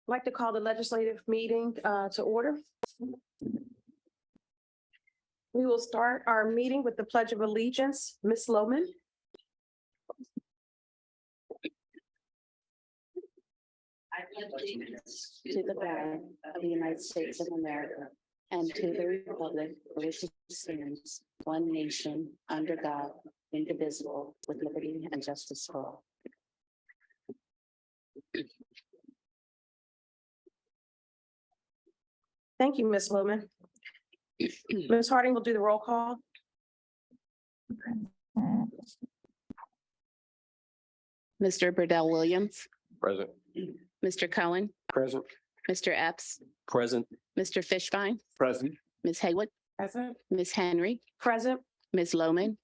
I'd like to call the legislative meeting to order. We will start our meeting with the Pledge of Allegiance. Ms. Lohman. I pledge allegiance to the flag of the United States of America and to the republic for which it stands, one nation, under God, indivisible, with liberty and justice for all. Thank you, Ms. Lohman. Ms. Harding will do the roll call. Mr. Burdell Williams, Present. Mr. Cohen, Present. Mr. Epps, Present. Mr. Fishbein, Present. Ms. Haywood, Present. Ms. Henry, Present. Ms. Lohman,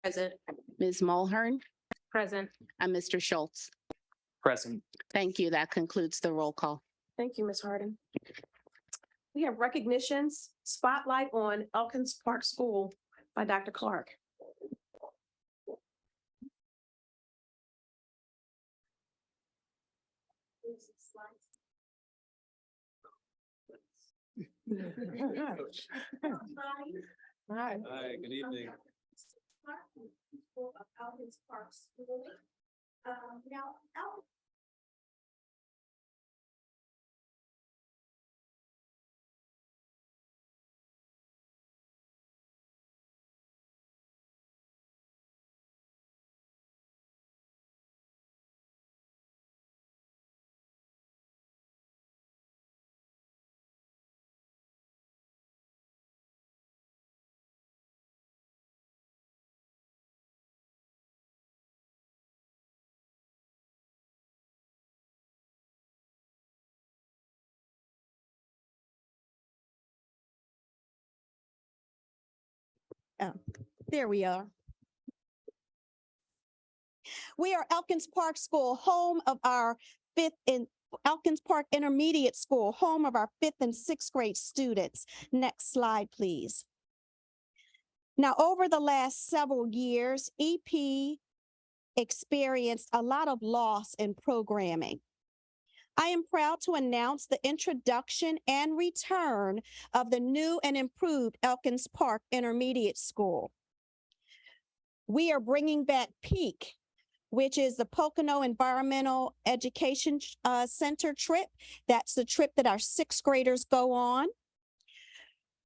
Present. Ms. Mulhern, Present. and Mr. Schultz. Present. Thank you. That concludes the roll call. Thank you, Ms. Harding. We have recognitions, spotlight on Elkins Park School by Dr. Clark. Hi. Hi, good evening. Of Elkins Park School. Now, There we are. We are Elkins Park School, home of our Elkins Park Intermediate School, home of our 5th and 6th grade students. Next slide, please. Now, over the last several years, EP experienced a lot of loss in programming. I am proud to announce the introduction and return of the new and improved Elkins Park Intermediate School. We are bringing back PEAK, which is the Pocono Environmental Education Center trip. That's the trip that our 6th graders go on.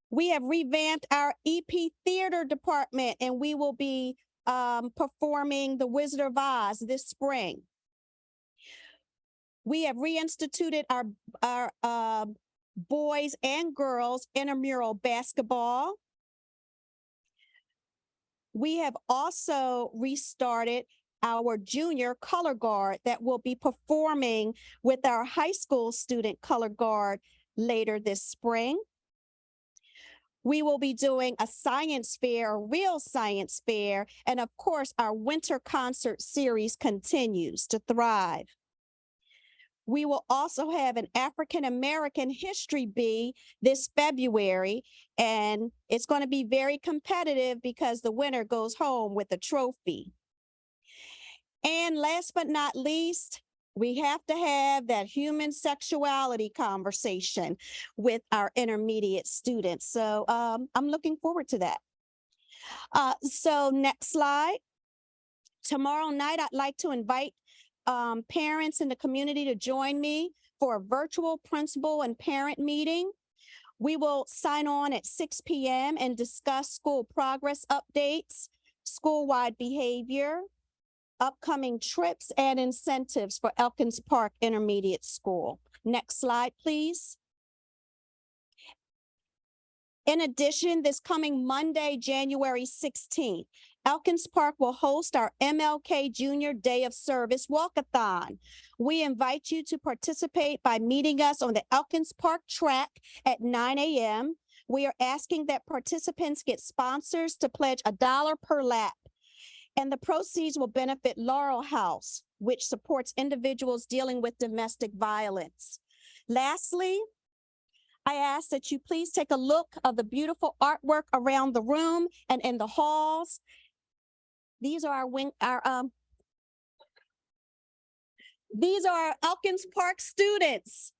We have revamped our EP theater department, and we will be performing The Wizard of Oz this spring. We have reinstituted our boys and girls intramural basketball. We have also restarted our junior color guard that will be performing with our high school student color guard later this spring. We will be doing a science fair, a real science fair, and of course, our winter concert series continues to thrive. We will also have an African American History Bee this February, and it's going to be very competitive because the winner goes home with a trophy. And last but not least, we have to have that human sexuality conversation with our intermediate students. So I'm looking forward to that. So next slide. Tomorrow night, I'd like to invite parents in the community to join me for a virtual principal and parent meeting. We will sign on at 6 p.m. and discuss school progress updates, school-wide behavior, upcoming trips, and incentives for Elkins Park Intermediate School. Next slide, please. In addition, this coming Monday, January 16th, Elkins Park will host our MLK Junior Day of Service Walkathon. We invite you to participate by meeting us on the Elkins Park track at 9 a.m. We are asking that participants get sponsors to pledge $1 per lap, and the proceeds will benefit Laurel House, which supports individuals dealing with domestic violence. Lastly, I ask that you please take a look of the beautiful artwork around the room and in the halls. These are These are our Elkins Park students.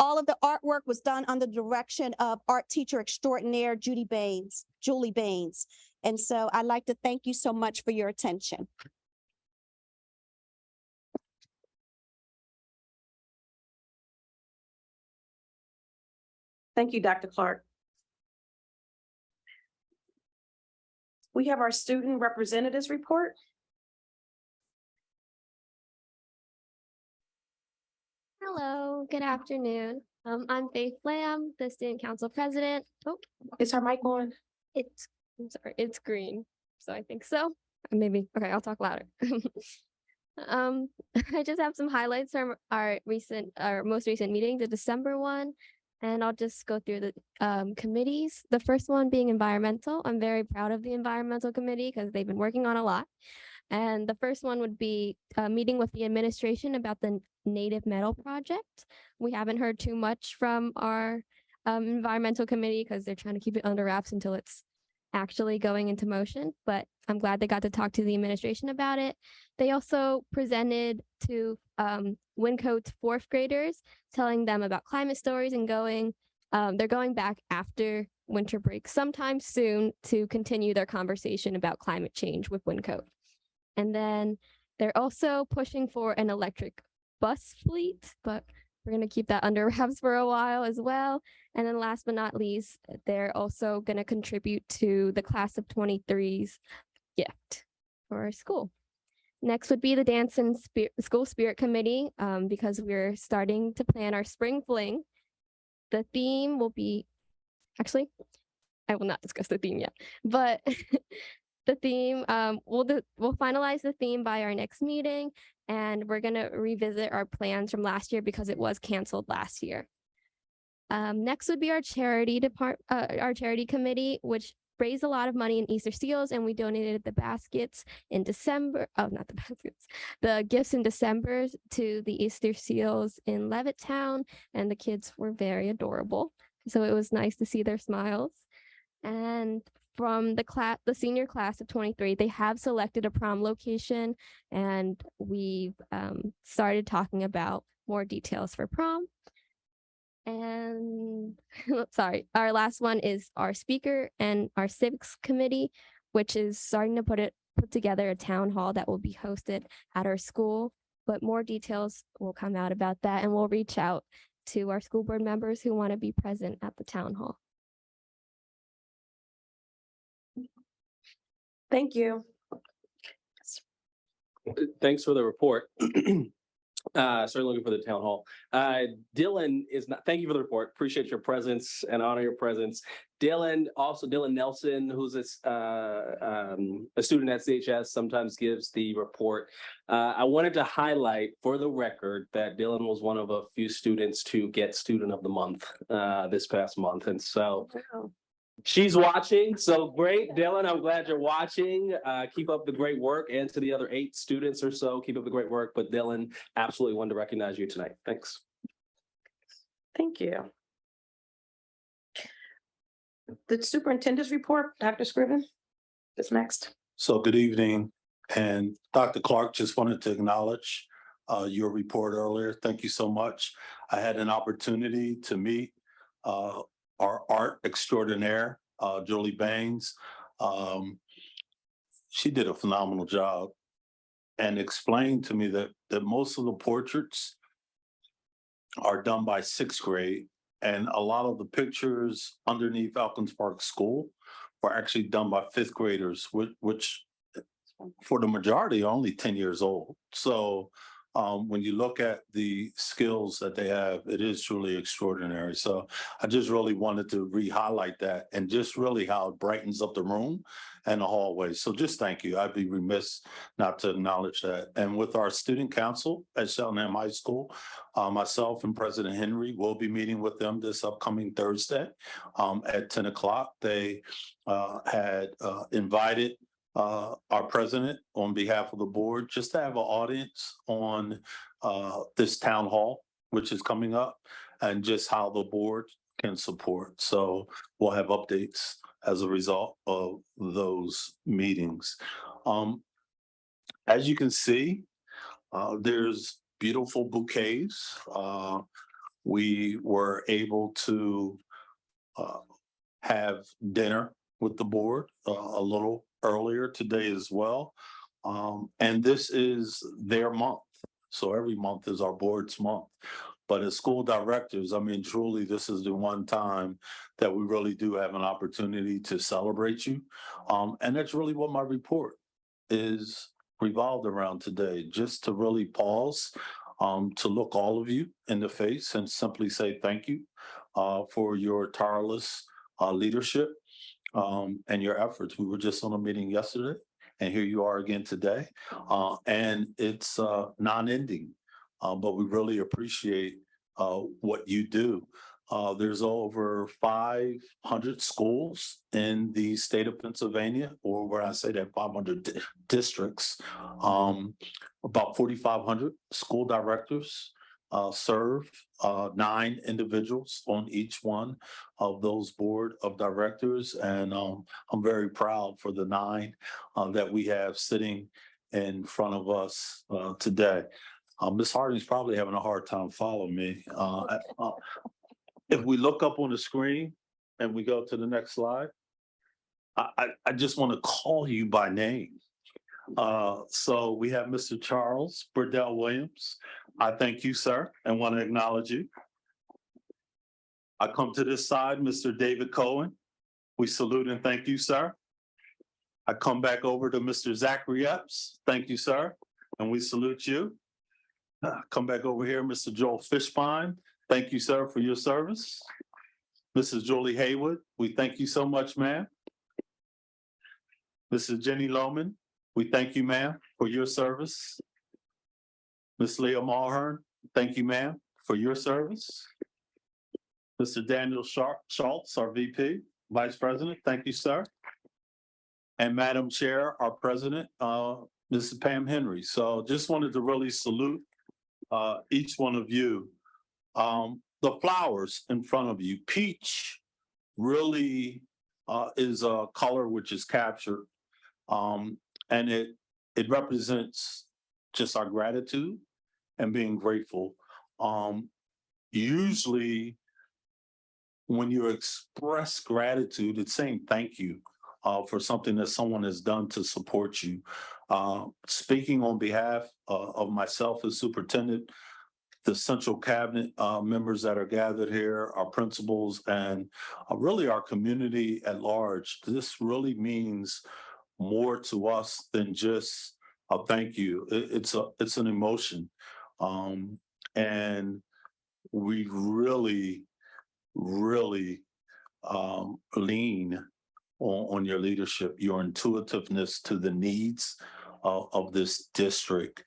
All of the artwork was done under the direction of art teacher extraordinaire Julie Baines. And so I'd like to thank you so much for your attention. Thank you, Dr. Clark. We have our student representatives report. Hello, good afternoon. I'm Faith Lamb, the student council president. Oh, Is our mic on? I'm sorry, it's green. So I think so. Maybe. Okay, I'll talk louder. I just have some highlights from our most recent meeting, the December one, and I'll just go through the committees. The first one being environmental. I'm very proud of the environmental committee because they've been working on a lot. And the first one would be a meeting with the administration about the native metal project. We haven't heard too much from our environmental committee because they're trying to keep it under wraps until it's actually going into motion, but I'm glad they got to talk to the administration about it. They also presented to Wincote's fourth graders, telling them about climate stories and they're going back after winter break sometime soon to continue their conversation about climate change with Wincote. And then they're also pushing for an electric bus fleet, but we're going to keep that under wraps for a while as well. And then last but not least, they're also going to contribute to the class of 23's gift for our school. Next would be the Dance and School Spirit Committee, because we're starting to plan our spring fling. The theme will be, actually, I will not discuss the theme yet, but the theme, we'll finalize the theme by our next meeting, and we're going to revisit our plans from last year because it was canceled last year. Next would be our charity committee, which raised a lot of money in Easter seals, and we donated the baskets in December. Oh, not the baskets, the gifts in December to the Easter seals in Levittown, and the kids were very adorable. So it was nice to see their smiles. And from the senior class of 23, they have selected a prom location, and we've started talking about more details for prom. And sorry, our last one is our speaker and our civics committee, which is starting to put together a town hall that will be hosted at our school. But more details will come out about that, and we'll reach out to our school board members who want to be present at the town hall. Thank you. Thanks for the report. Certainly looking for the town hall. Dylan is not, thank you for the report. Appreciate your presence and honor your presence. Dylan Nelson, who's a student at CHS, sometimes gives the report. I wanted to highlight for the record that Dylan was one of a few students to get Student of the Month this past month. And so she's watching, so great. Dylan, I'm glad you're watching. Keep up the great work, and to the other 8 students or so, keep up the great work. But Dylan, absolutely wanted to recognize you tonight. Thanks. Thank you. The superintendent's report, Dr. Scriven, is next. So good evening, and Dr. Clark, just wanted to acknowledge your report earlier. Thank you so much. I had an opportunity to meet our art extraordinaire, Julie Baines. She did a phenomenal job and explained to me that most of the portraits are done by 6th grade, and a lot of the pictures underneath Elkins Park School were actually done by 5th graders, which for the majority are only 10 years old. So when you look at the skills that they have, it is truly extraordinary. So I just really wanted to re-highlight that, and just really how it brightens up the room and the hallway. So just thank you. I'd be remiss not to acknowledge that. And with our student council at Cheltenham High School, myself and President Henry will be meeting with them this upcoming Thursday at 10 o'clock. They had invited our president on behalf of the board just to have an audience on this town hall, which is coming up, and just how the board can support. So we'll have updates as a result of those meetings. As you can see, There's beautiful bouquets. We were able to have dinner with the board a little earlier today as well. And this is their month. So every month is our board's month. But as school directors, I mean, truly, this is the one time that we really do have an opportunity to celebrate you. And that's really what my report is revolved around today, just to really pause, to look all of you in the face and simply say thank you for your tireless leadership and your efforts. We were just on a meeting yesterday, and here you are again today. And it's non-ending, but we really appreciate what you do. There's over 500 schools in the state of Pennsylvania, or where I say that 500 districts, about 4,500 school directors serve 9 individuals on each one of those board of directors. And I'm very proud for the 9 that we have sitting in front of us today. Ms. Harding's probably having a hard time following me. If we look up on the screen and we go to the next slide, I just want to call you by name. So we have Mr. Charles Burdell Williams. I thank you, sir, and want to acknowledge you. I come to this side, Mr. David Cohen. We salute and thank you, sir. I come back over to Mr. Zachary Epps. Thank you, sir, and we salute you. Come back over here, Mr. Joel Fishbein. Thank you, sir, for your service. Mrs. Julie Haywood, we thank you so much, ma'am. Mrs. Jenny Lohman, we thank you, ma'am, for your service. Ms. Leah Mulhern, thank you, ma'am, for your service. Mr. Daniel Schultz, our VP, Vice President, thank you, sir. And Madam Chair, our President, Mrs. Pam Henry. So just wanted to really salute each one of you. The flowers in front of you, peach really is a color which is captured, and it represents just our gratitude and being grateful. Usually when you express gratitude, it's saying thank you for something that someone has done to support you. Speaking on behalf of myself as superintendent, the central cabinet members that are gathered here, our principals, and really our community at large, this really means more to us than just a thank you. It's an emotion. And we really lean on your leadership, your intuitiveness to the needs of this district.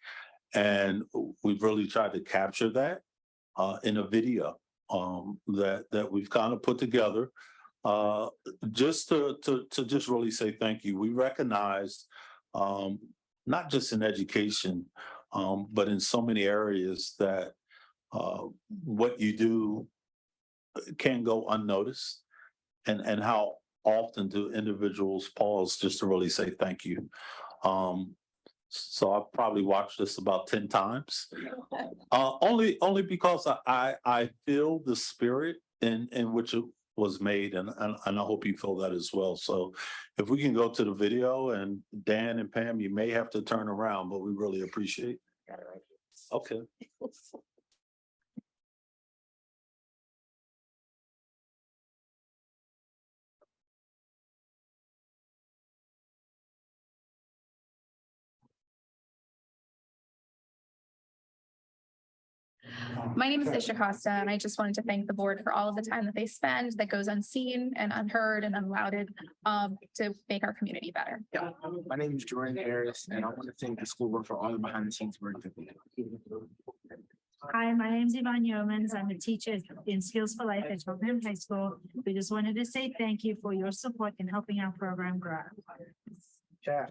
And we've really tried to capture that in a video that we've kind of put together just to just really say thank you. We recognize not just in education, but in so many areas that what you do can go unnoticed, and how often do individuals pause just to really say thank you. So I've probably watched this about 10 times, only because I feel the spirit in which it was made, and I hope you feel that as well. So if we can go to the video, and Dan and Pam, you may have to turn around, but we really appreciate it. Okay. My name is Isha Costa, and I just wanted to thank the board for all of the time that they spend that goes unseen and unheard and unlauded to make our community better. Yeah, my name is Jordan Harris, and I want to thank the school board for all the behind the scenes work that they do. Hi, my name is Yvonne Yeomans. I'm a teacher in Skills for Life at Convened High School. We just wanted to say thank you for your support in helping our program grow. Yeah,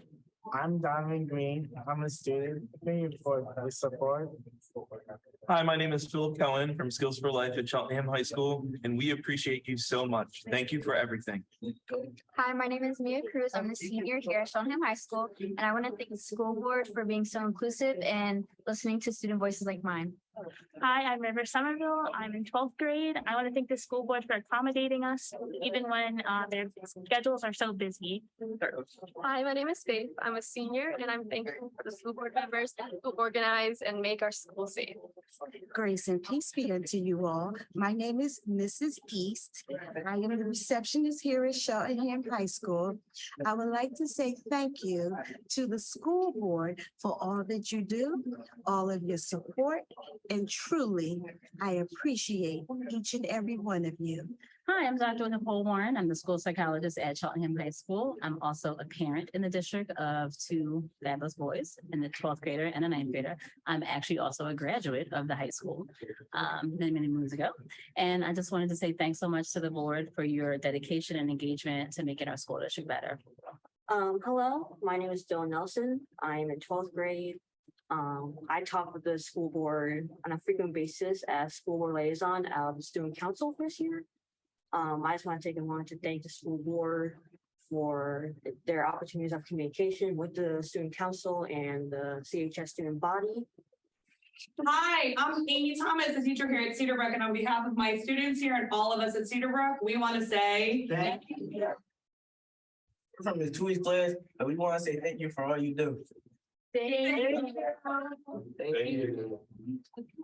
I'm Donovan Green. I'm a student. Thank you for the support. Hi, my name is Philip Cohen from Skills for Life at Cheltenham High School, and we appreciate you so much. Thank you for everything. Hi, my name is Mia Cruz. I'm a senior here at Cheltenham High School, and I want to thank the school board for being so inclusive and listening to student voices like mine. Hi, I'm River Somerville. I'm in 12th grade. I want to thank the school board for accommodating us, even when their schedules are so busy. Hi, my name is Faith. I'm a senior and I'm thankful for the school board members who organize and make our school safe. Grace and peace be unto you all. My name is Mrs. East. I am the receptionist here at Cheltenham High School. I would like to say thank you to the school board for all that you do, all of your support, and truly, I appreciate each and every one of you. Hi, I'm Dr. Nicole Warren. I'm the school psychologist at Cheltenham High School. I'm also a parent in the district of two fabulous boys, in the 12th grader and a 9th grader. I'm actually also a graduate of the high school many moons ago. And I just wanted to say thanks so much to the board for your dedication and engagement to making our school district better. Hello, my name is Dylan Nelson. I'm in 12th grade. I talk with the school board on a frequent basis as school board liaison of the student council this year. I just want to take a moment to thank the school board for their opportunities of communication with the student council and the CHS student body. Hi, I'm Amy Thomas, a teacher here at Cedarbrook, and on behalf of my students here and all of us at Cedarbrook, we want to say thank you. From the Tweets class, and we want to say thank you for all you do. Thank you. Thank you.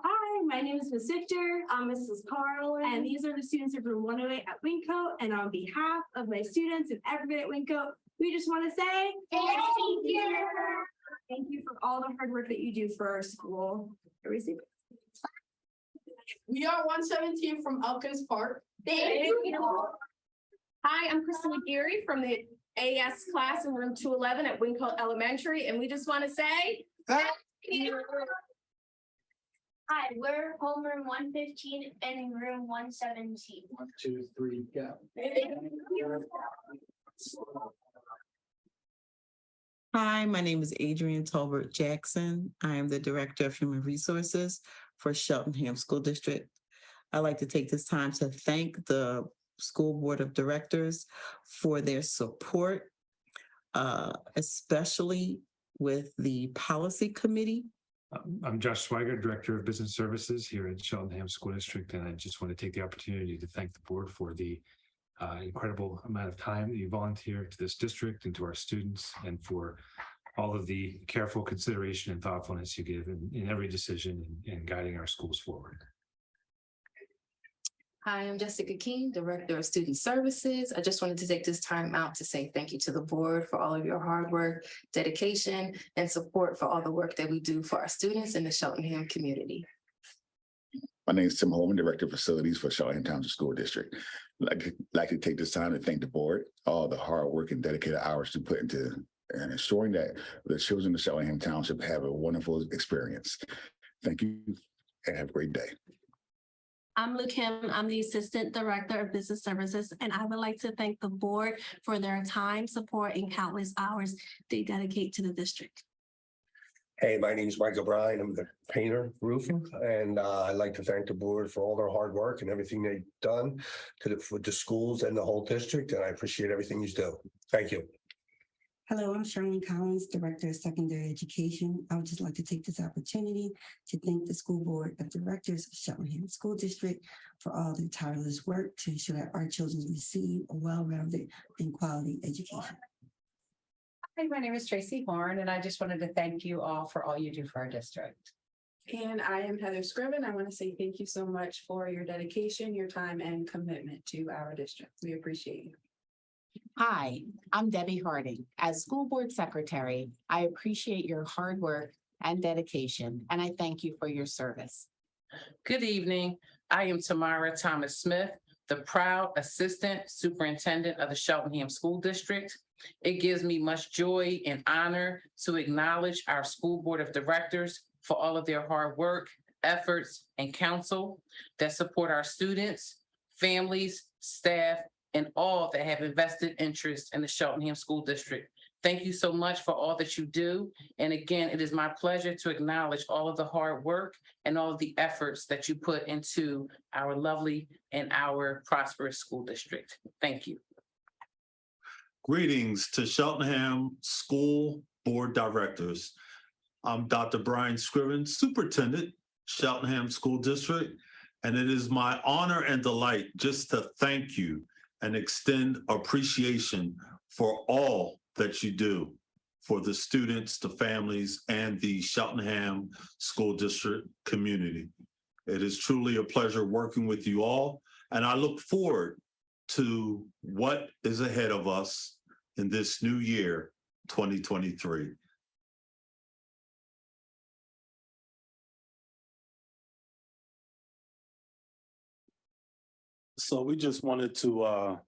Hi, my name is Ms. Victor. I'm Mrs. Carl, and these are the students of room 108 at Winco. And on behalf of my students and everybody at Winco, we just want to say thank you. Thank you for all the hard work that you do for our school. We are 117 from Elkins Park. Thank you. Hi, I'm Kristen McGeary from the AS class in room 211 at Winco Elementary, and we just want to say thank you. Hi, we're home room 115 and in room 117. 1, 2, 3, go. Hi, my name is Adrienne Tolbert Jackson. I am the Director of Human Resources for Cheltenham School District. I'd like to take this time to thank the School Board of Directors for their support, especially with the Policy Committee. I'm Josh Swigert, Director of Business Services here at Cheltenham School District, and I just want to take the opportunity to thank the board for the incredible amount of time that you volunteer to this district and to our students, and for all of the careful consideration and thoughtfulness you give in every decision in guiding our schools forward. Hi, I'm Jessica King, Director of Student Services. I just wanted to take this time out to say thank you to the board for all of your hard work, dedication, and support for all the work that we do for our students in the Cheltenham community. My name is Tim Holman, Director of Facilities for Cheltenham Township School District. I'd like to take this time to thank the board, all the hard work and dedicated hours to put into and ensuring that the children of Cheltenham Township have a wonderful experience. Thank you and have a great day. I'm Luke Kim. I'm the Assistant Director of Business Services, and I would like to thank the board for their time, support, and countless hours they dedicate to the district. Hey, my name is Mike O'Brien. I'm the painter, roofer, and I'd like to thank the board for all their hard work and everything they've done for the schools and the whole district, and I appreciate everything you do. Thank you. Hello, I'm Charlene Collins, Director of Secondary Education. I would just like to take this opportunity to thank the School Board of Directors of Cheltenham School District for all their tireless work to ensure that our children receive a well-rounded and quality education. Hi, my name is Tracy Horn, and I just wanted to thank you all for all you do for our district. And I am Heather Scriven. I want to say thank you so much for your dedication, your time, and commitment to our district. We appreciate you. Hi, I'm Debbie Harding. As School Board Secretary, I appreciate your hard work and dedication, and I thank you for your service. Good evening. I am Tamara Thomas Smith, the proud Assistant Superintendent of the Cheltenham School District. It gives me much joy and honor to acknowledge our School Board of Directors for all of their hard work, efforts, and counsel that support our students, families, staff, and all that have invested interest in the Cheltenham School District. Thank you so much for all that you do. And again, it is my pleasure to acknowledge all of the hard work and all of the efforts that you put into our lovely and our prosperous school district. Thank you. Greetings to Cheltenham School Board Directors. I'm Dr. Brian Scriven, Superintendent, Cheltenham School District, and it is my honor and delight just to thank you and extend appreciation for all that you do for the students, the families, and the Cheltenham School District community. It is truly a pleasure working with you all, and I look forward to what is ahead of us in this new year, 2023. So we just wanted to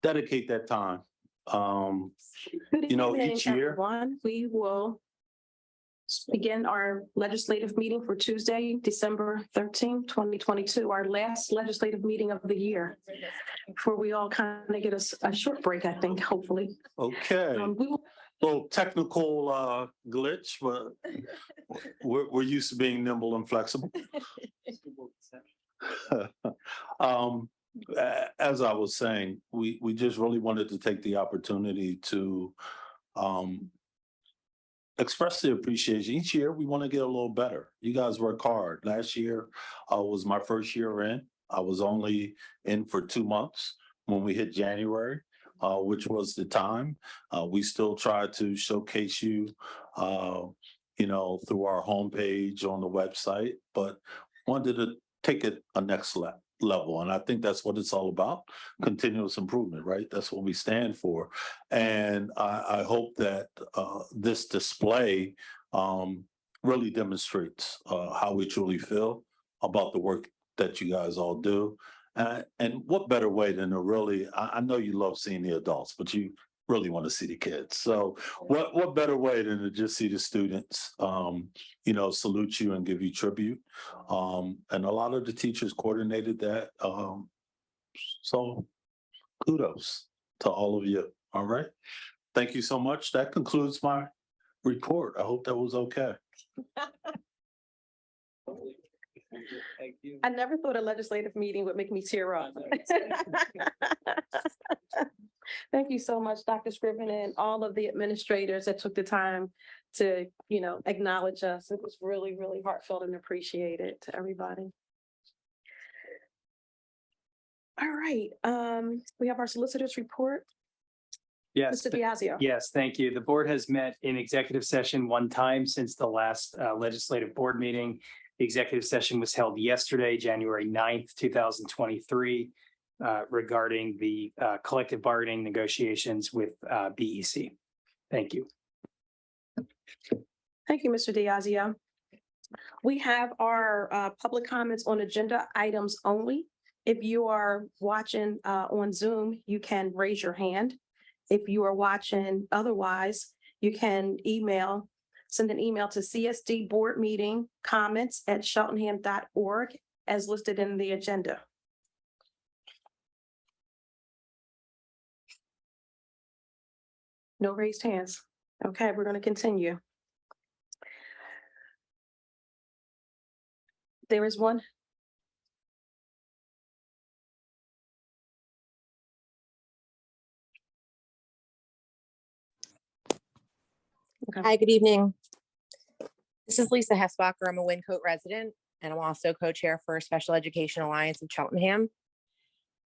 dedicate that time. Good evening, each year. everyone. We will begin our legislative meeting for Tuesday, December 13th, 2022, our last legislative meeting of the year, before we all kind of get a short break, I think, hopefully. Okay. We will Little technical glitch, but we're used to being nimble and flexible. As I was saying, we just really wanted to take the opportunity to express the appreciation. Each year, we want to get a little better. You guys work hard. Last year was my first year in. I was only in for 2 months when we hit January, which was the time. We still try to showcase you, through our homepage on the website, but wanted to take it a next level. And I think that's what it's all about, continuous improvement, right? That's what we stand for. And I hope that this display really demonstrates how we truly feel about the work that you guys all do. And what better way than to really, I know you love seeing the adults, but you really want to see the kids. So what better way than to just see the students, salute you and give you tribute. And a lot of the teachers coordinated that. So kudos to all of you. All right. Thank you so much. That concludes my report. I hope that was okay. Thank you. I never thought a legislative meeting would make me tear up. Thank you so much, Dr. Scriven, and all of the administrators that took the time to, acknowledge us. It was really, really heartfelt and appreciated to everybody. All right, we have our solicitors report. Yes. Mr. Diazio. Yes, thank you. The board has met in executive session one time since the last legislative board meeting. The executive session was held yesterday, January 9th, 2023, regarding the collective bargaining negotiations with BEC. Thank you. Thank you, Mr. Diazio. We have our public comments on agenda items only. If you are watching on Zoom, you can raise your hand. If you are watching otherwise, you can send an email to CSD board meeting comments@cheltenham.org as listed in the agenda. No raised hands. Okay, we're going to continue. There is one. Hi, good evening. This is Lisa Hessbacher. I'm a Wyncote resident, and I'm also co-chair for Special Education Alliance of Cheltenham.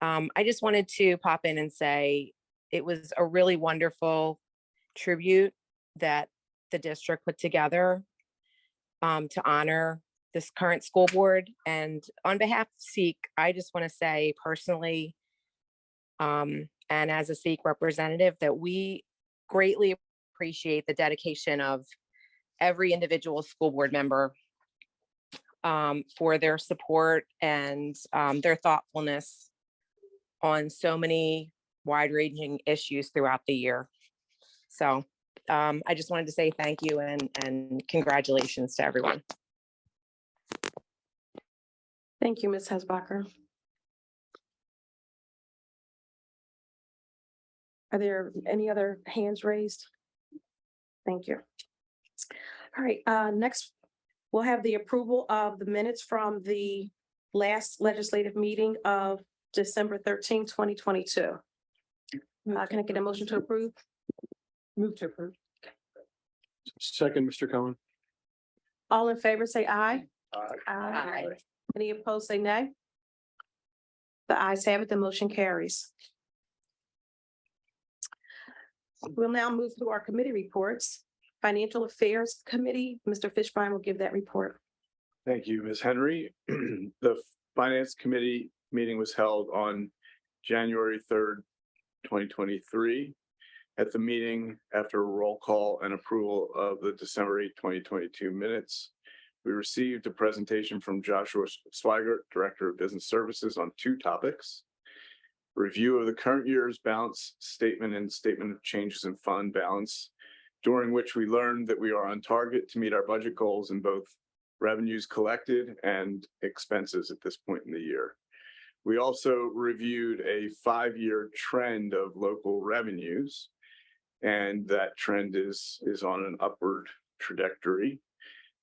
I just wanted to pop in and say it was a really wonderful tribute that the district put together to honor this current school board. And on behalf of SEEK, I just want to say personally, and as a SEEK representative, that we greatly appreciate the dedication of every individual school board member for their support and their thoughtfulness on so many wide-ranging issues throughout the year. So I just wanted to say thank you and congratulations to everyone. Thank you, Ms. Hessbacher. Are there any other hands raised? Thank you. All right, next, we'll have the approval of the minutes from the last legislative meeting of December 13, 2022. Can I get a motion to approve? Move to approve. Second, Mr. Cohen. All in favor, say aye. Aye. Any opposed, say nay. The ayes have it, the motion carries. We'll now move to our committee reports. Financial Affairs Committee, Mr. Fishbein will give that report. Thank you, Ms. Henry. The Finance Committee meeting was held on January 3rd, 2023. At the meeting, after a roll call and approval of the December 8, 2022 minutes, we received a presentation from Joshua Swigert, Director of Business Services, on two topics: review of the current year's balance statement and statement of changes in fund balance, during which we learned that we are on target to meet our budget goals in both revenues collected and expenses at this point in the year. We also reviewed a 5-year trend of local revenues, and that trend is on an upward trajectory.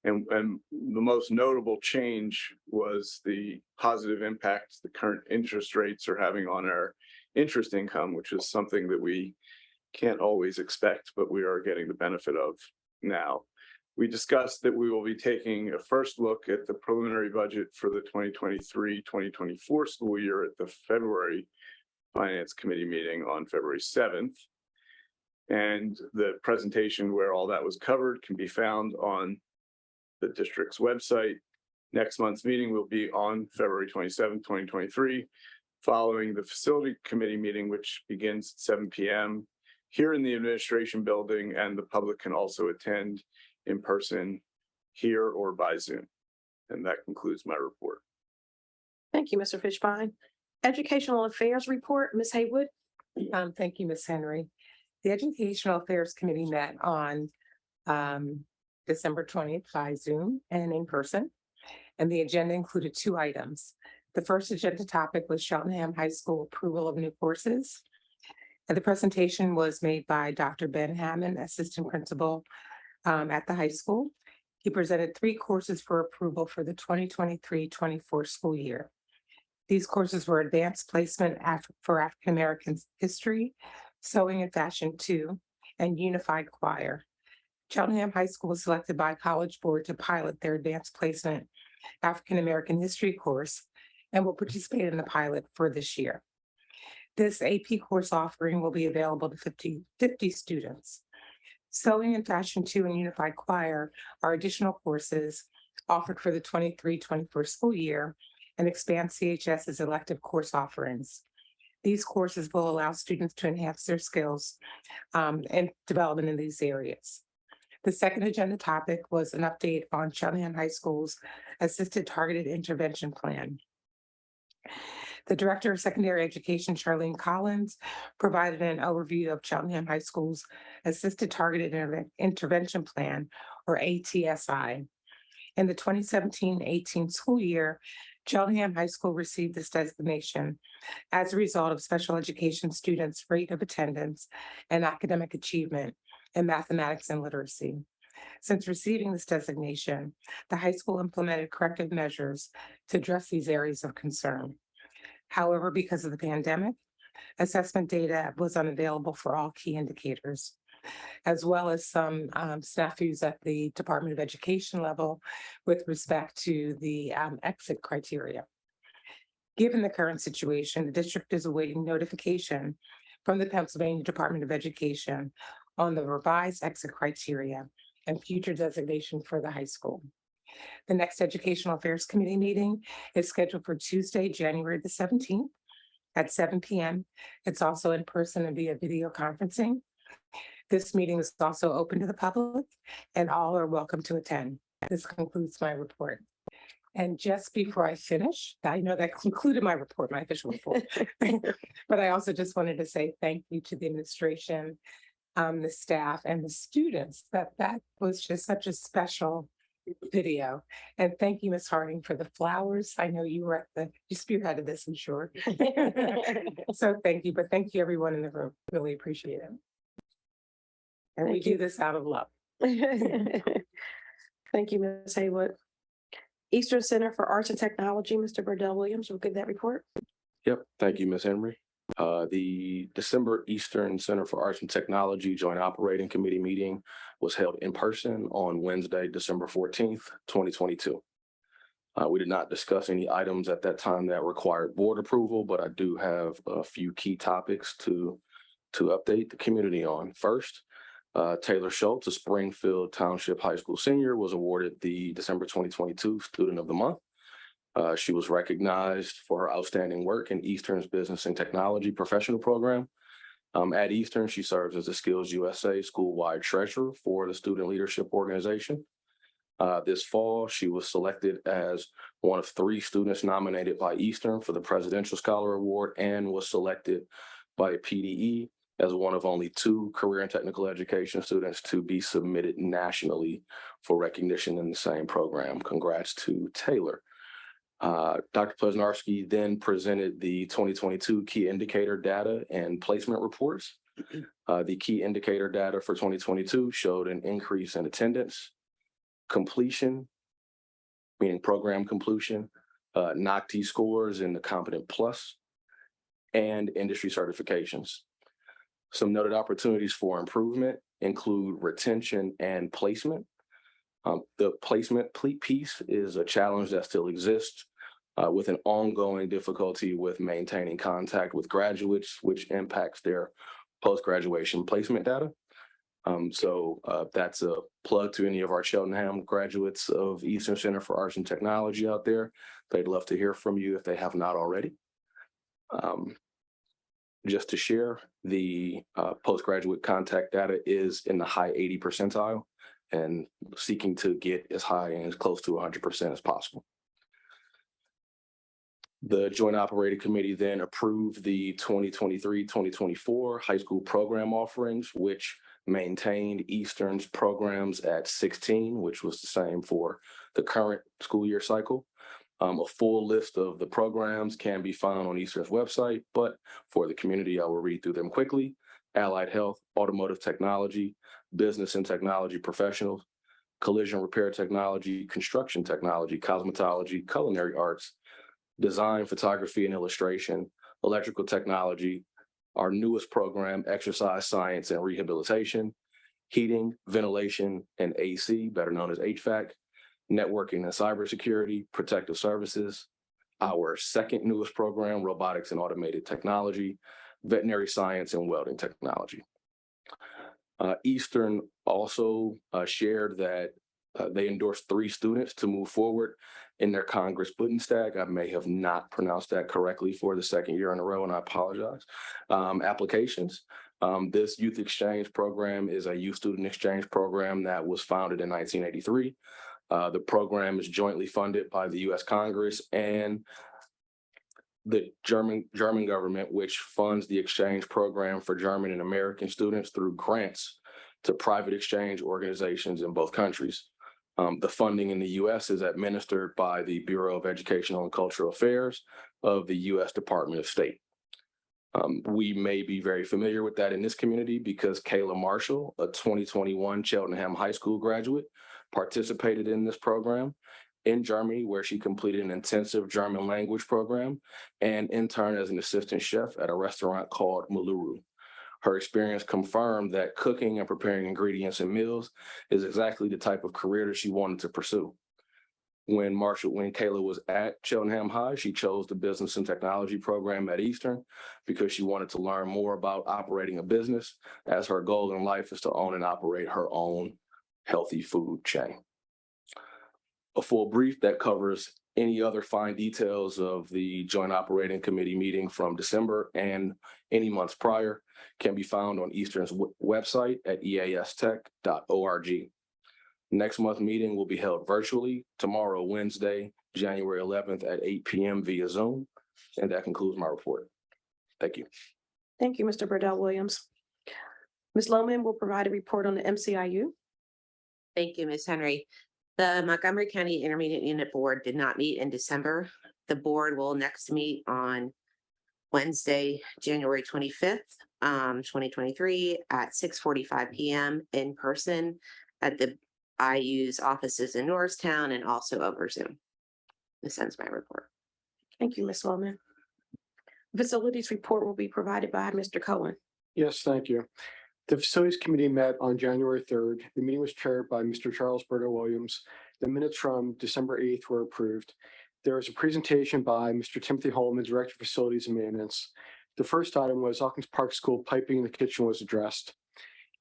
And the most notable change was the positive impact the current interest rates are having on our interest income, which is something that we can't always expect, but we are getting the benefit of now. We discussed that we will be taking a first look at the preliminary budget for the 2023-2024 school year at the February Finance Committee meeting on February 7th. And the presentation where all that was covered can be found on the district's website. Next month's meeting will be on February 27th, 2023, following the Facility Committee meeting, which begins at 7 p.m. here in the administration building, and the public can also attend in person here or by Zoom. And that concludes my report. Thank you, Mr. Fishbein. Educational Affairs Report, Ms. Haywood. Thank you, Ms. Henry. The Educational Affairs Committee met on December 20th by Zoom and in person, and the agenda included 2 items. The first agenda topic was Cheltenham High School approval of new courses. And the presentation was made by Dr. Ben Hammond, Assistant Principal at the high school. He presented 3 courses for approval for the 2023-24 school year. These courses were Advanced Placement for African American History, Sewing and Fashion 2, and Unified Choir. Cheltenham High School was selected by College Board to pilot their Advanced Placement African American History course and will participate in the pilot for this year. This AP course offering will be available to 50 students. Sewing and Fashion 2 and Unified Choir are additional courses offered for the 23-24 school year and expand CHS's elective course offerings. These courses will allow students to enhance their skills and development in these areas. The second agenda topic was an update on Cheltenham High School's Assisted Targeted Intervention Plan. The Director of Secondary Education, Charlene Collins, provided an overview of Cheltenham High School's Assisted Targeted Intervention Plan, or ATSI. In the 2017-18 school year, Cheltenham High School received this designation as a result of special education students' rate of attendance and academic achievement in mathematics and literacy. Since receiving this designation, the high school implemented corrective measures to address these areas of concern. However, because of the pandemic, assessment data was unavailable for all key indicators, as well as some snafus at the Department of Education level with respect to the exit criteria. Given the current situation, the district is awaiting notification from the Pennsylvania Department of Education on the revised exit criteria and future designation for the high school. The next Educational Affairs Committee meeting is scheduled for Tuesday, January the 17th at 7 p.m. It's also in person and via video conferencing. This meeting is also open to the public and all are welcome to attend. This concludes my report. And just before I finish, I know that concluded my report, my official report, but I also just wanted to say thank you to the administration, the staff and the students. That was just such a special video. And thank you, Ms. Harding, for the flowers. I know you were you spearheaded this, I'm sure. So thank you, but thank you everyone in the room. Really appreciate it. And we do this out of love. Thank you, Ms. Haywood. Eastern Center for Arts and Technology, Mr. Burdell Williams will give that report. Yep, thank you, Ms. Henry. The December Eastern Center for Arts and Technology Joint Operating Committee meeting was held in person on Wednesday, December 14th, 2022. We did not discuss any items at that time that required board approval, but I do have a few key topics to update the community on. First, Taylor Schultz, a Springfield Township High School senior, was awarded the December 2022 Student of the Month. She was recognized for her outstanding work in Eastern's Business and Technology Professional Program. At Eastern, she serves as the Skills USA school-wide treasurer for the Student Leadership Organization. This fall, she was selected as one of 3 students nominated by Eastern for the Presidential Scholar Award and was selected by PDE as one of only 2 career and technical education students to be submitted nationally for recognition in the same program. Congrats to Taylor. Dr. Plesnarski then presented the 2022 key indicator data and placement reports. The key indicator data for 2022 showed an increase in attendance, completion, meaning program completion, NOCT scores in the Competent Plus, and industry certifications. Some noted opportunities for improvement include retention and placement. The placement piece is a challenge that still exists with an ongoing difficulty with maintaining contact with graduates, which impacts their post-graduation placement data. So that's a plug to any of our Cheltenham graduates of Eastern Center for Arts and Technology out there. They'd love to hear from you if they have not already. Just to share, the postgraduate contact data is in the high 80 percentile and seeking to get as high and as close to 100% as possible. The Joint Operating Committee then approved the 2023-2024 high school program offerings, which maintained Eastern's programs at 16, which was the same for the current school year cycle. A full list of the programs can be found on Eastern's website, but for the community, I will read through them quickly. Allied Health, Automotive Technology, Business and Technology Professionals, Collision Repair Technology, Construction Technology, Cosmetology, Culinary Arts, Design, Photography and Illustration, Electrical Technology, our newest program, Exercise Science and Rehabilitation, Heating, Ventilation, and AC, better known as HVAC, Networking and Cybersecurity, Protective Services, our second newest program, Robotics and Automated Technology, Veterinary Science and Welding Technology. Eastern also shared that they endorsed 3 students to move forward in their Congress Bundestag. I may have not pronounced that correctly for the second year in a row, and I apologize. Applications. This youth exchange program is a youth student exchange program that was founded in 1983. The program is jointly funded by the U.S. Congress and the German government, which funds the exchange program for German and American students through grants to private exchange organizations in both countries. The funding in the U.S. is administered by the Bureau of Educational and Cultural Affairs of the U.S. Department of State. We may be very familiar with that in this community because Kayla Marshall, a 2021 Cheltenham High School graduate, participated in this program in Germany, where she completed an intensive German language program and interned as an assistant chef at a restaurant called Maluru. Her experience confirmed that cooking and preparing ingredients and meals is exactly the type of career that she wanted to pursue. When Kayla was at Cheltenham High, she chose the Business and Technology program at Eastern because she wanted to learn more about operating a business, as her goal in life is to own and operate her own healthy food chain. A full brief that covers any other fine details of the Joint Operating Committee meeting from December and any months prior can be found on Eastern's website at eastech.org. Next month's meeting will be held virtually tomorrow, Wednesday, January 11th at 8 p.m. via Zoom. And that concludes my report. Thank you. Thank you, Mr. Burdell Williams. Ms. Lohman will provide a report on the MCIU. Thank you, Ms. Henry. The Montgomery County Intermediate Unit Board did not meet in December. The board will next meet on Wednesday, January 25th, 2023 at 6:45 p.m. in person at the IU's offices in Norristown and also over Zoom. This ends my report. Thank you, Ms. Wellman. Facilities report will be provided by Mr. Cohen. Yes, thank you. The Facilities Committee met on January 3rd. The meeting was chaired by Mr. Charles Berto Williams. The minutes from December 8th were approved. There was a presentation by Mr. Timothy Holman, Director of Facilities and Maintenance. The first item was Elkins Park School piping in the kitchen was addressed.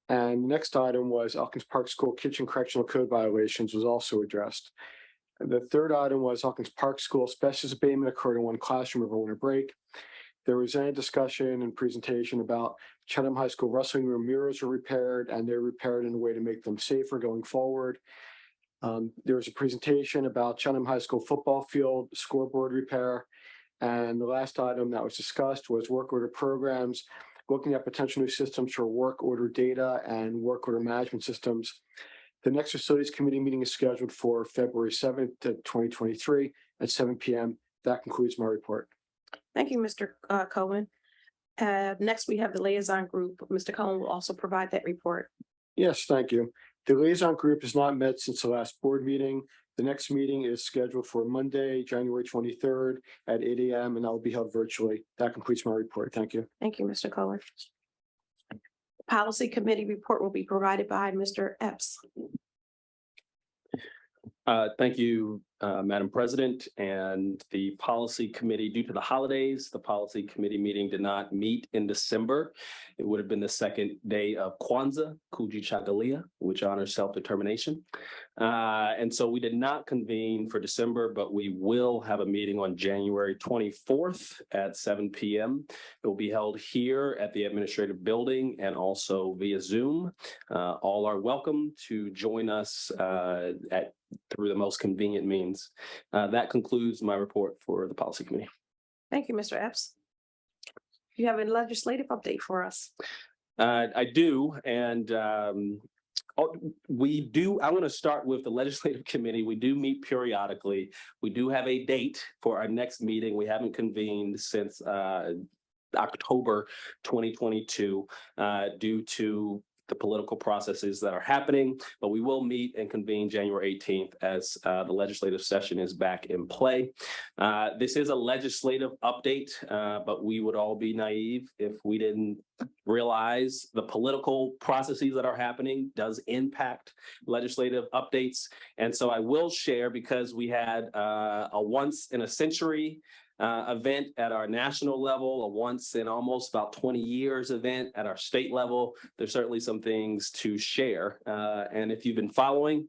And the next item was Elkins Park School kitchen correctional code violations was also addressed. And the third item was Elkins Park School asbestos abatement occurred in one classroom over winter break. There was any discussion and presentation about Chatham High School wrestling room mirrors were repaired, and they're repaired in a way to make them safer going forward. There was a presentation about Chatham High School football field scoreboard repair. And the last item that was discussed was work order programs, looking at potential new systems for work order data and work order management systems. The next Facilities Committee meeting is scheduled for February 7th, 2023 at 7 p.m. That concludes my report. Thank you, Mr. Cohen. Next, we have the liaison group. Mr. Cohen will also provide that report. Yes, thank you. The liaison group has not met since the last board meeting. The next meeting is scheduled for Monday, January 23rd at 8 a.m. and that will be held virtually. That completes my report. Thank you. Thank you, Mr. Cohen. Policy Committee report will be provided by Mr. Epps. Thank you, Madam President, and the Policy Committee. Due to the holidays, the Policy Committee meeting did not meet in December. It would have been the second day of Kwanzaa, Kujichagulia, which honors self-determination. And so we did not convene for December, but we will have a meeting on January 24th at 7 p.m. It will be held here at the administrative building and also via Zoom. All are welcome to join us through the most convenient means. That concludes my report for the Policy Committee. Thank you, Mr. Epps. You have a legislative update for us. I do, and we do. I want to start with the Legislative Committee. We do meet periodically. We do have a date for our next meeting. We haven't convened since October 2022 due to the political processes that are happening, but we will meet and convene January 18th as the legislative session is back in play. This is a legislative update, but we would all be naive if we didn't realize the political processes that are happening does impact legislative updates. And so I will share, because we had a once in a century event at our national level, a once in almost about 20 years event at our state level. There's certainly some things to share. And if you've been following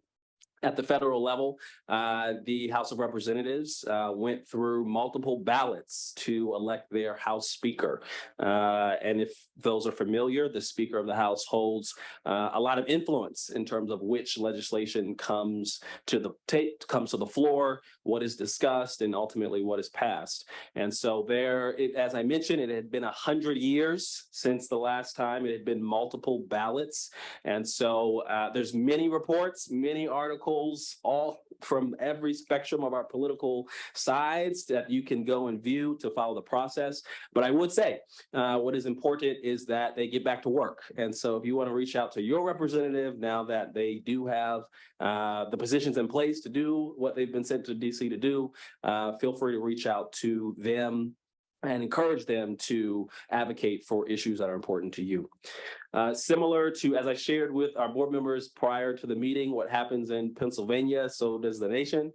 at the federal level, the House of Representatives went through multiple ballots to elect their House Speaker. And if those are familiar, the Speaker of the House holds a lot of influence in terms of which legislation comes to the floor, what is discussed, and ultimately what is passed. And so as I mentioned, it had been 100 years since the last time. It had been multiple ballots. And so there's many reports, many articles, all from every spectrum of our political sides that you can go and view to follow the process. But I would say what is important is that they get back to work. And so if you want to reach out to your representative now that they do have the positions in place to do what they've been sent to DC to do, feel free to reach out to them and encourage them to advocate for issues that are important to you. Similar to, as I shared with our board members prior to the meeting, what happens in Pennsylvania, so does the nation.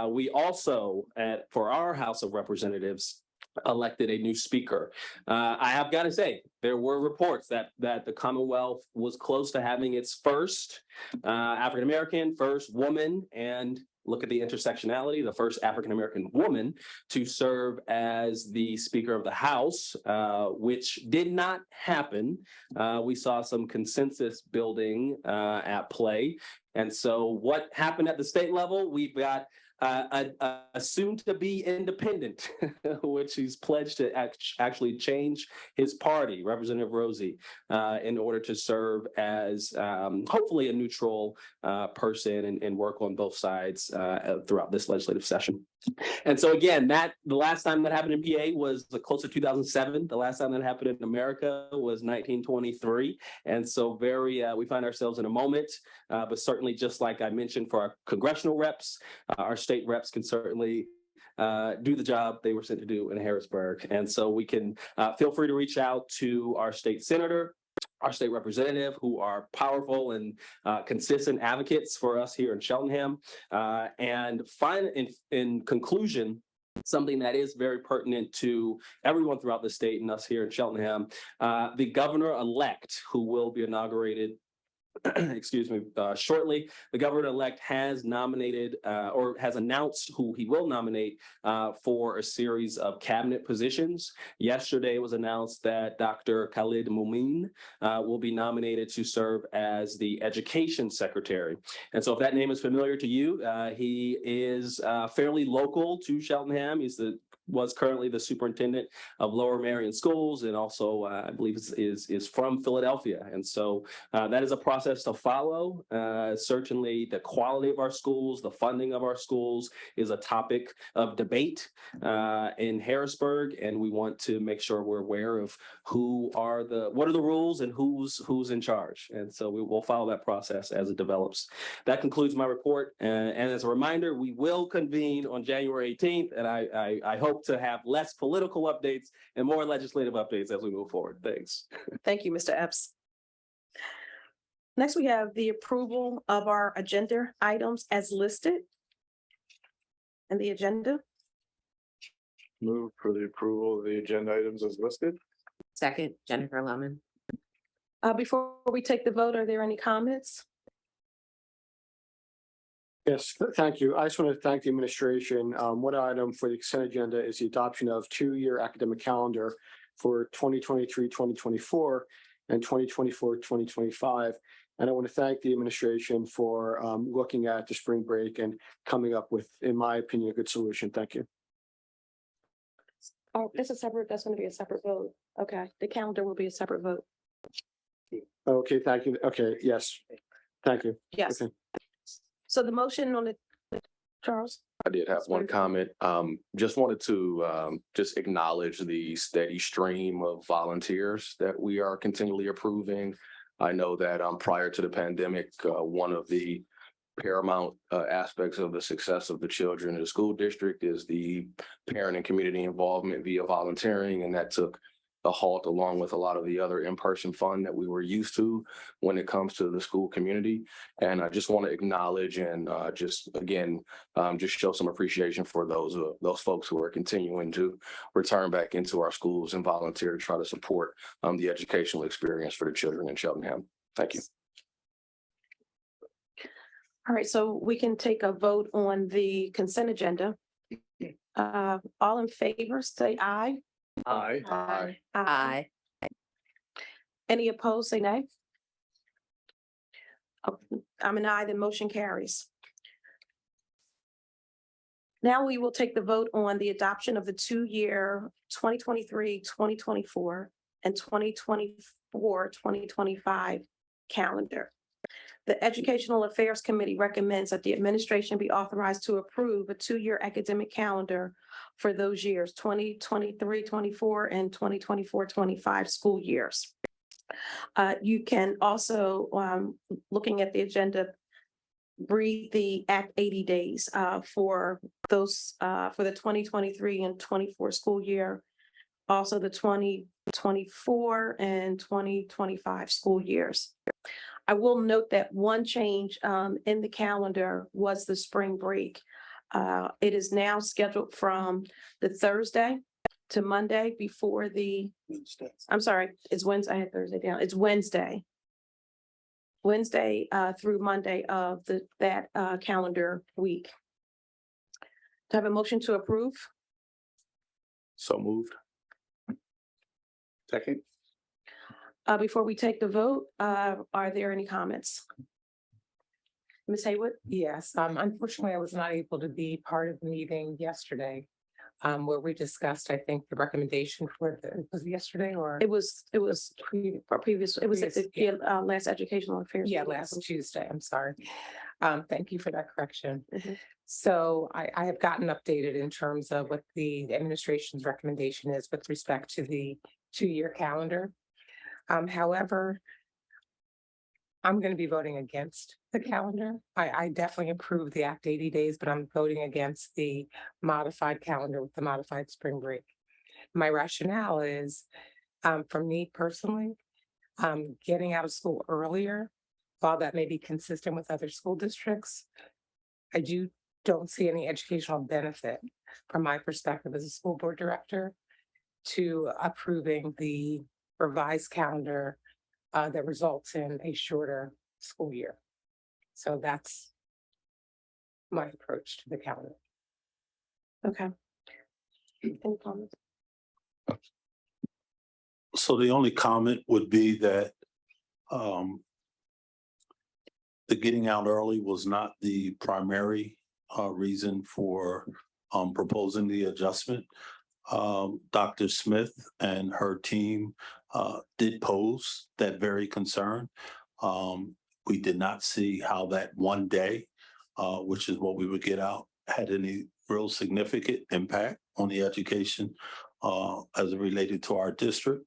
We also, for our House of Representatives, elected a new speaker. I have got to say, there were reports that the Commonwealth was close to having its first African-American, first woman, and look at the intersectionality, the first African-American woman to serve as the Speaker of the House, which did not happen. We saw some consensus building at play. And so what happened at the state level? We've got a soon-to-be independent, which he's pledged to actually change his party, Representative Rosie, in order to serve as hopefully a neutral person and work on both sides throughout this legislative session. And so again, the last time that happened in PA was close to 2007. The last time that happened in America was 1923. And so we find ourselves in a moment, but certainly just like I mentioned for our congressional reps, our state reps can certainly do the job they were sent to do in Harrisburg. And so we can feel free to reach out to our state senator, our state representative, who are powerful and consistent advocates for us here in Cheltenham. And in conclusion, something that is very pertinent to everyone throughout the state and us here in Cheltenham, the governor-elect, who will be inaugurated shortly. The governor-elect has nominated or has announced who he will nominate for a series of cabinet positions. Yesterday it was announced that Dr. Khalid Mumin will be nominated to serve as the education secretary. And so if that name is familiar to you, he is fairly local to Cheltenham. Was currently the superintendent of Lower Merion Schools, and also I believe is from Philadelphia. And so that is a process to follow. Certainly the quality of our schools, the funding of our schools is a topic of debate in Harrisburg, and we want to make sure we're aware of what are the rules and who's in charge. And so we will follow that process as it develops. That concludes my report. And as a reminder, we will convene on January 18th, and I hope to have less political updates and more legislative updates as we move forward. Thanks. Thank you, Mr. Epps. Next, we have the approval of our agenda items as listed in the agenda. Move for the approval of the agenda items as listed. Second, Jennifer Lemon. Before we take the vote, are there any comments? Yes, thank you. I just want to thank the administration. One item for the consent agenda is the adoption of two-year academic calendar for 2023, 2024 and 2024, 2025. And I want to thank the administration for looking at the spring break and coming up with, in my opinion, a good solution. Thank you. Oh, that's going to be a separate vote. Okay, the calendar will be a separate vote. Okay, thank you. Okay, yes. Thank you. Yes. Okay. So the motion on the, Charles? I did have one comment. Just wanted to just acknowledge the steady stream of volunteers that we are continually approving. I know that prior to the pandemic, one of the paramount aspects of the success of the children in the school district is the parent and community involvement via volunteering, and that took a halt along with a lot of the other in-person fun that we were used to when it comes to the school community. And I just want to acknowledge and just show some appreciation for those folks who are continuing to return back into our schools and volunteer to try to support the educational experience for the children in Cheltenham. Thank you. All right, so we can take a vote on the consent agenda. All in favor, say aye. Aye. Aye. Aye. Any opposed, say nay. Oh, I'm an aye, the motion carries. Now we will take the vote on the adoption of the two-year 2023, 2024 and 2024, 2025 calendar. The Educational Affairs Committee recommends that the administration be authorized to approve a two-year academic calendar for those years, 2023, 24 and 2024, 25 school years. You can also, looking at the agenda, read the Act 80 days for those for the 2023 and 24 school year, also the 2024 and 2025 school years. I will note that one change in the calendar was the spring break. It is now scheduled from the Thursday to Monday before the, I'm sorry, it's Wednesday, I had Thursday down. It's Wednesday through Monday of that calendar week. Do I have a motion to approve? So moved. Second. Before we take the vote, are there any comments? Ms. Haywood? Yes, unfortunately, I was not able to be part of the meeting yesterday. Where we discussed, I think, the recommendation for was it yesterday or? It was previous, it was at the Previous, last educational affairs. Yeah, meeting. last Tuesday, I'm sorry. Thank you for that correction. Mhm. So I have gotten updated in terms of what the administration's recommendation is with respect to the 2-year calendar. However, I'm going to be voting against the calendar. I definitely approve the Act 80 days, but I'm voting against the modified calendar with the modified spring break. My rationale is, for me personally, getting out of school earlier, while that may be consistent with other school districts, I don't see any educational benefit from my perspective as a school board director to approving the revised calendar that results in a shorter school year. So that's my approach to the calendar. Okay. Any comments? So the only comment would be that the getting out early was not the primary reason for proposing the adjustment. Dr. Smith and her team did pose that very concern. We did not see how that one day, which is what we would get out, had any real significant impact on the education as it related to our district.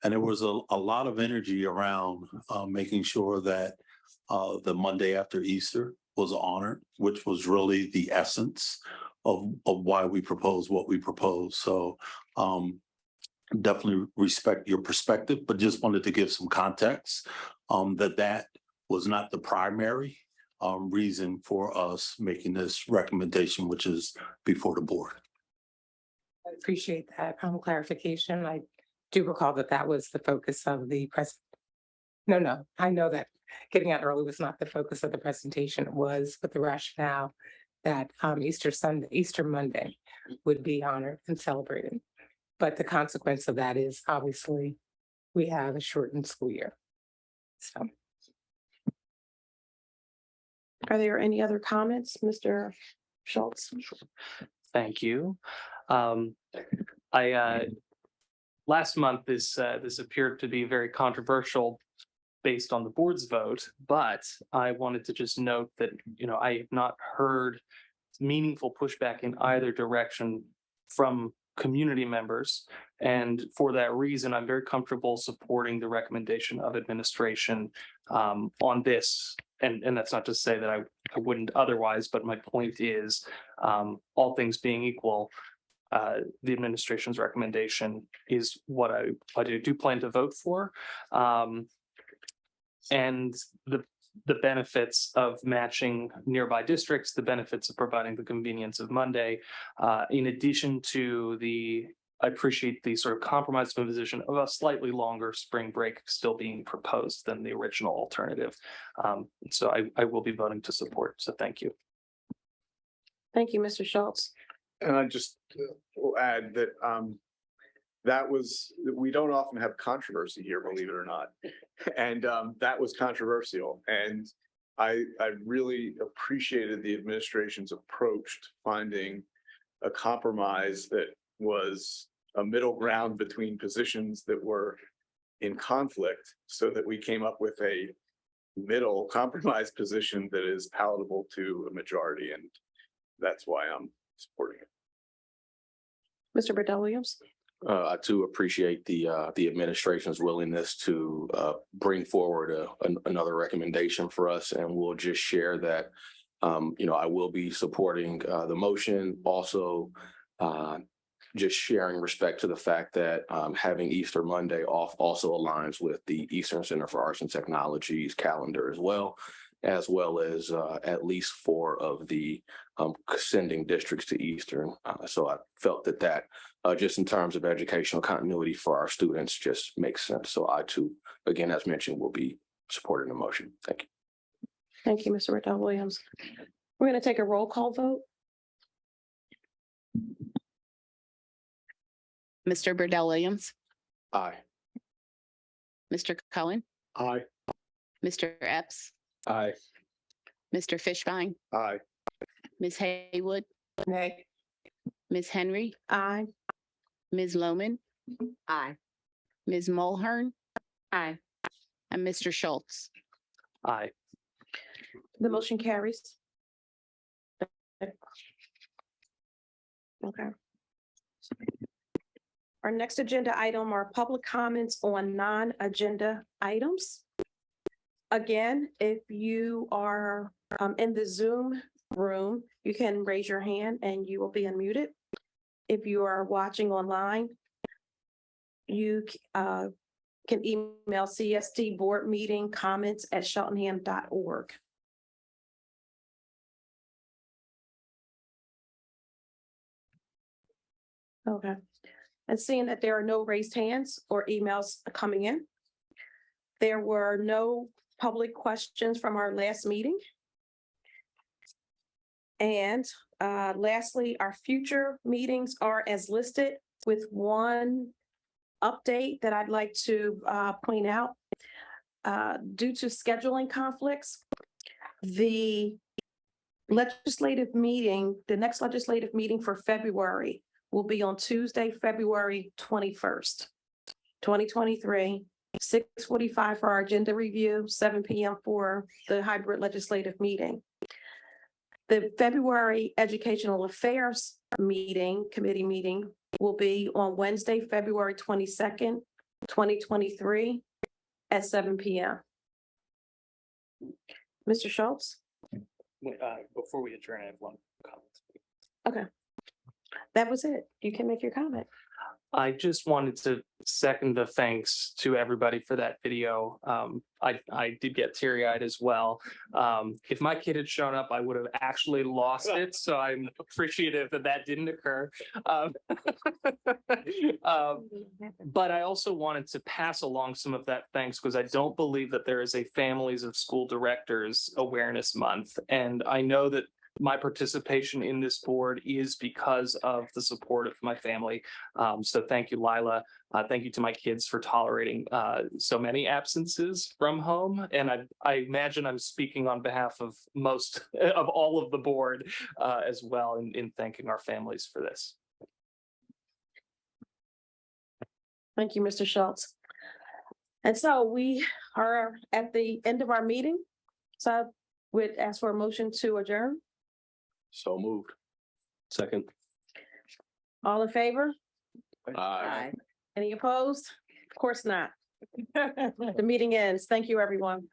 And there was a lot of energy around making sure that the Monday after Easter was honored, which was really the essence of why we proposed what we proposed. So definitely respect your perspective, but just wanted to give some context that was not the primary reason for us making this recommendation, which is before the board. I appreciate that clarification. I do recall that was the focus of the press. No, I know that getting out early was not the focus of the presentation. It was with the rationale that Easter Monday would be honored and celebrated. But the consequence of that is obviously we have a shortened school year. So. Are there any other comments, Mr. Schultz? Thank you. Last month, this appeared to be very controversial based on the board's vote, but I wanted to just note that, I have not heard meaningful pushback in either direction from community members. And for that reason, I'm very comfortable supporting the recommendation of administration on this. And that's not to say that I wouldn't otherwise, but my point is, all things being equal, the administration's recommendation is what I do plan to vote for. And the benefits of matching nearby districts, the benefits of providing the convenience of Monday, in addition to I appreciate the sort of compromise position of a slightly longer spring break still being proposed than the original alternative. So I will be voting to support. So thank you. Thank you, Mr. Schultz. And I just will add that we don't often have controversy here, believe it or not. And that was controversial. And I really appreciated the administration's approach to finding a compromise that was a middle ground between positions that were in conflict so that we came up with a middle compromise position that is palatable to a majority. And that's why I'm supporting it. Mr. Burdell-Williams? I too appreciate the administration's willingness to bring forward another recommendation for us, and we'll just share that. I will be supporting the motion. Also, just sharing respect to the fact that having Easter Monday off also aligns with the Eastern Center for Arts and Technology's calendar as well as at least 4 of the sending districts to Eastern. So I felt that just in terms of educational continuity for our students just makes sense. So I too, again, as mentioned, will be supporting the motion. Thank you. Thank you, Mr. Burdell-Williams. We're going to take a roll call vote. Mr. Burdell-Williams. Aye. Mr. Cohen. Aye. Mr. Epps. Aye. Mr. Fishbein, Aye. Ms. Haywood, Nay. Ms. Henry, Aye. Ms. Loman, Aye. Ms. Mulhern, Aye. and Mr. Schultz. Aye. The motion carries. Okay. Our next agenda item are public comments on non-agenda items. Again, if you are in the Zoom room, you can raise your hand and you will be unmuted. If you are watching online, you can email CSD board meeting comments@cheltenham.org. Okay. And seeing that there are no raised hands or emails coming in, there were no public questions from our last meeting. And lastly, our future meetings are as listed, with one update that I'd like to point out. Due to scheduling conflicts, the legislative meeting, the next legislative meeting for February will be on Tuesday, February 21st, 2023, 6:45 for our agenda review, 7 p.m. for the hybrid legislative meeting. The February Educational Affairs committee meeting will be on Wednesday, February 22nd, 2023 at 7 p.m. Mr. Schultz? Before we adjourn, I have one comment. Okay. That was it. You can make your comment. I just wanted to second the thanks to everybody for that video. I did get teary-eyed as well. If my kid had shown up, I would have actually lost it. So I'm appreciative that that didn't occur. But I also wanted to pass along some of that thanks, because I don't believe that there is a Families of School Directors Awareness Month. And I know that my participation in this board is because of the support of my family. So thank you, Lila. Thank you to my kids for tolerating so many absences from home. And I imagine I'm speaking on behalf of most of all of the board as well in thanking our families for this. Thank you, Mr. Schultz. And so we are at the end of our meeting. So we'd ask for a motion to adjourn. So moved. Second. All in favor? Aye. Any opposed? Of course not. The meeting ends. Thank you, everyone.